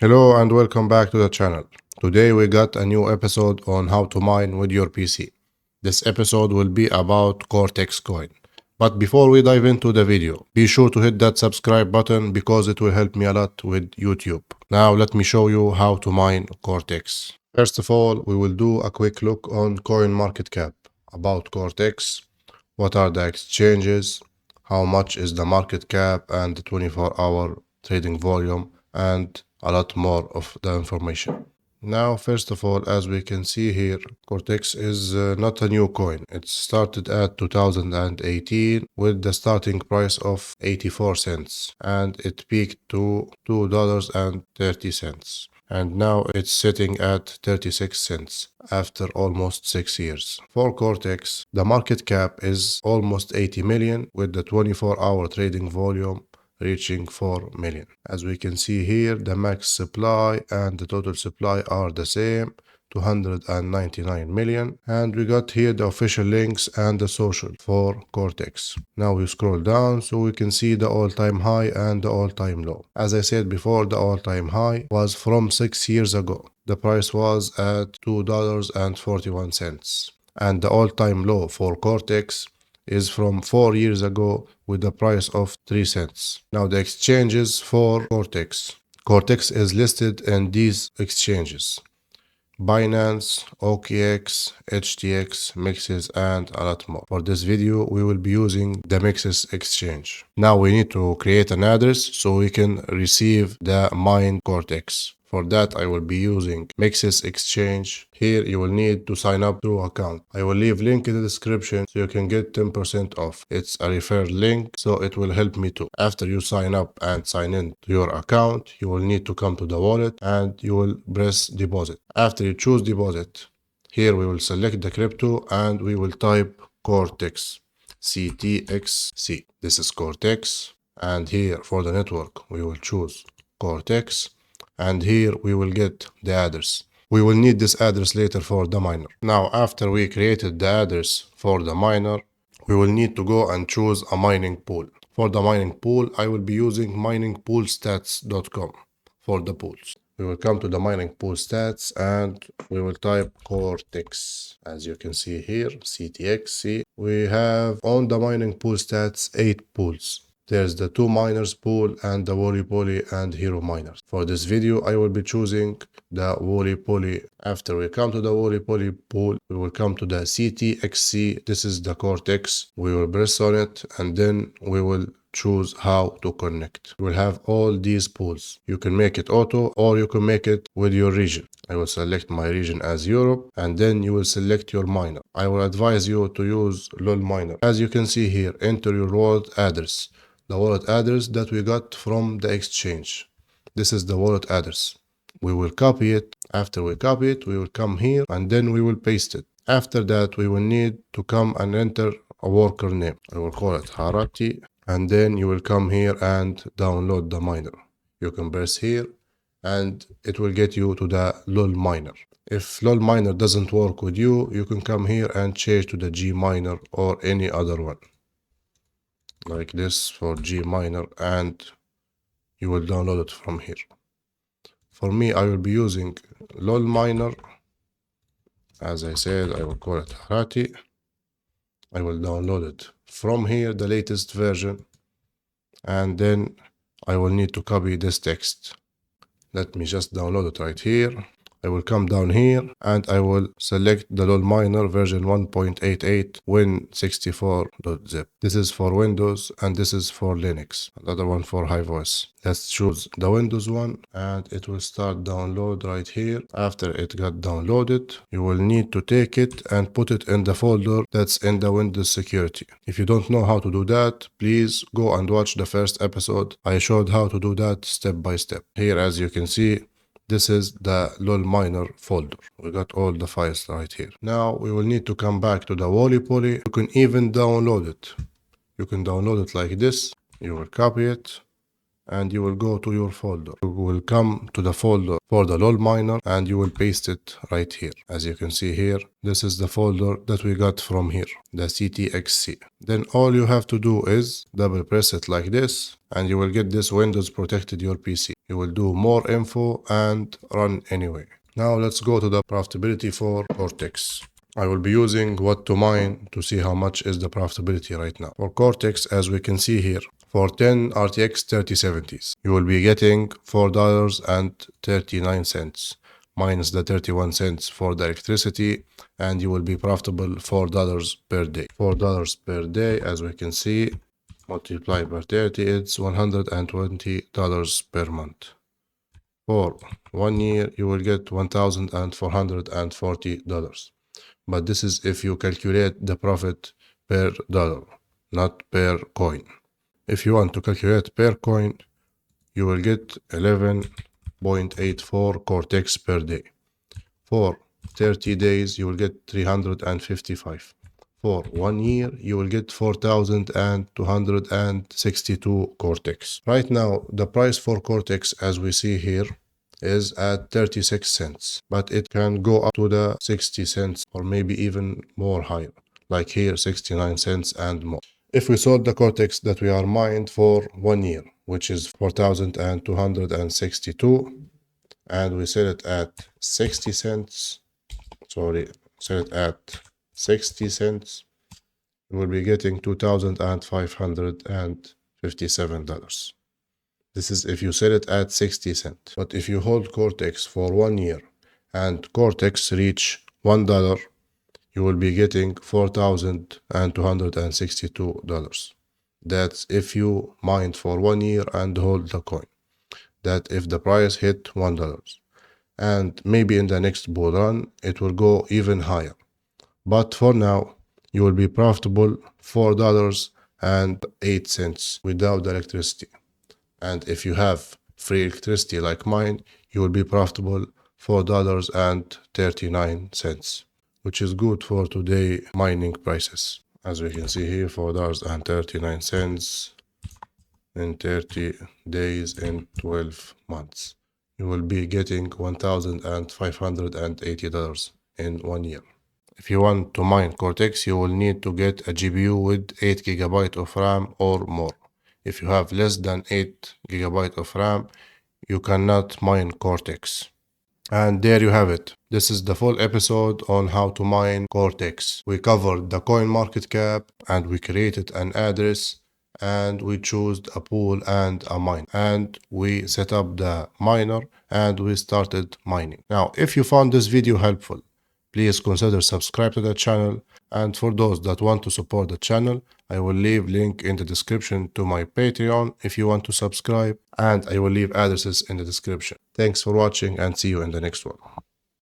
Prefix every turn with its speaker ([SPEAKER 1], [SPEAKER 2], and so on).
[SPEAKER 1] Hello and welcome back to the channel. Today we got a new episode on how to mine with your PC. This episode will be about Cortex coin. But before we dive into the video, be sure to hit that subscribe button because it will help me a lot with YouTube. Now let me show you how to mine Cortex. First of all, we will do a quick look on CoinMarketCap about Cortex. What are the exchanges? How much is the market cap and the 24-hour trading volume, and a lot more of the information. Now, first of all, as we can see here, Cortex is not a new coin. It started at 2018 with the starting price of 84 cents and it peaked to $2.30. And now it's sitting at 36 cents after almost 6 years. For Cortex, the market cap is almost 80 million with the 24-hour trading volume reaching 4 million. As we can see here, the max supply and the total supply are the same, 299 million. And we got here the official links and the social for Cortex. Now we scroll down so we can see the all-time high and the all-time low. As I said before, the all-time high was from 6 years ago. The price was at $2.41. And the all-time low for Cortex is from 4 years ago with the price of 3 cents. Now the exchanges for Cortex. Cortex is listed in these exchanges: Binance, OKX, HTX, Mixes, and a lot more. For this video, we will be using the Mixes exchange. Now we need to create an address so we can receive the mined Cortex. For that, I will be using Mixes exchange. Here, you will need to sign up through account. I will leave link in the description so you can get 10% off. It's a referral link, so it will help me too. After you sign up and sign in to your account, you will need to come to the wallet and you will press deposit. After you choose deposit, here we will select the crypto and we will type Cortex, CTXC. This is Cortex. And here for the network, we will choose Cortex. And here we will get the address. We will need this address later for the miner. Now, after we created the address for the miner, we will need to go and choose a mining pool. For the mining pool, I will be using miningpoolstats.com for the pools. We will come to the mining pool stats and we will type Cortex. As you can see here, CTXC. We have on the mining pool stats 8 pools. There's the 2 miners pool and the Woolly Poly and Hero miners. For this video, I will be choosing the Woolly Poly. After we come to the Woolly Poly pool, we will come to the CTXC. This is the Cortex. We will press on it and then we will choose how to connect. You will have all these pools. You can make it auto or you can make it with your region. I will select my region as Europe and then you will select your miner. I will advise you to use LOL miner. As you can see here, enter your wallet address. The wallet address that we got from the exchange. This is the wallet address. We will copy it. After we copy it, we will come here and then we will paste it. After that, we will need to come and enter a worker name. I will call it Harati. And then you will come here and download the miner. You can press here and it will get you to the LOL miner. If LOL miner doesn't work with you, you can come here and change to the G miner or any other one. Like this for G miner, and you will download it from here. For me, I will be using LOL miner. As I said, I will call it Harati. I will download it from here, the latest version, and then I will need to copy this text. Let me just download it right here. I will come down here and I will select the LOL miner version 1.88 win64.zip. This is for Windows and this is for Linux. Another one for HiVoice. Let's choose the Windows one and it will start download right here. After it got downloaded, you will need to take it and put it in the folder that's in the Windows security. If you don't know how to do that, please go and watch the first episode. I showed how to do that step by step. Here, as you can see, this is the LOL miner folder. We got all the files right here. Now we will need to come back to the Woolly Poly. You can even download it. You can download it like this. You will copy it and you will go to your folder. You will come to the folder for the LOL miner and you will paste it right here. As you can see here, this is the folder that we got from here, the CTXC. Then all you have to do is double press it like this and you will get this Windows protected your PC. You will do more info and run anyway. Now let's go to the profitability for Cortex. I will be using what to mine to see how much is the profitability right now. For Cortex, as we can see here, for 10 RTX 3070s, you will be getting $4.39 minus the 31 cents for the electricity, and you will be profitable $4 per day. $4 per day, as we can see, multiplied by 30, it's $120 per month. For 1 year, you will get $1,440. But this is if you calculate the profit per dollar, not per coin. If you want to calculate per coin, you will get 11.84 Cortex per day. For 30 days, you will get 355. For 1 year, you will get 4,262 Cortex. Right now, the price for Cortex, as we see here, is at 36 cents, but it can go up to the 60 cents or maybe even more higher, like here 69 cents and more. If we sold the Cortex that we are mined for 1 year, which is 4,262, and we sell it at 60 cents, sell it at 60 cents, we will be getting $2,557. This is if you sell it at 60 cents. But if you hold Cortex for 1 year and Cortex reach $1, you will be getting $4,262. That's if you mine for 1 year and hold the coin. That if the price hit $1. And maybe in the next bull run, it will go even higher. But for now, you will be profitable $4.08 without the electricity. And if you have free electricity like mine, you will be profitable $4.39, which is good for today mining prices. As we can see here, $4.39 in 30 days in 12 months. You will be getting $1,580 in 1 year. If you want to mine Cortex, you will need to get a GPU with 8 GB of RAM or more. If you have less than 8 GB of RAM, you cannot mine Cortex. And there you have it. This is the full episode on how to mine Cortex. We covered the CoinMarketCap and we created an address and we chose a pool and a mine. And we set up the miner and we started mining. Now, if you found this video helpful, please consider subscribe to the channel, and for those that want to support the channel, I will leave link in the description to my Patreon if you want to subscribe, and I will leave addresses in the description. Thanks for watching and see you in the next one.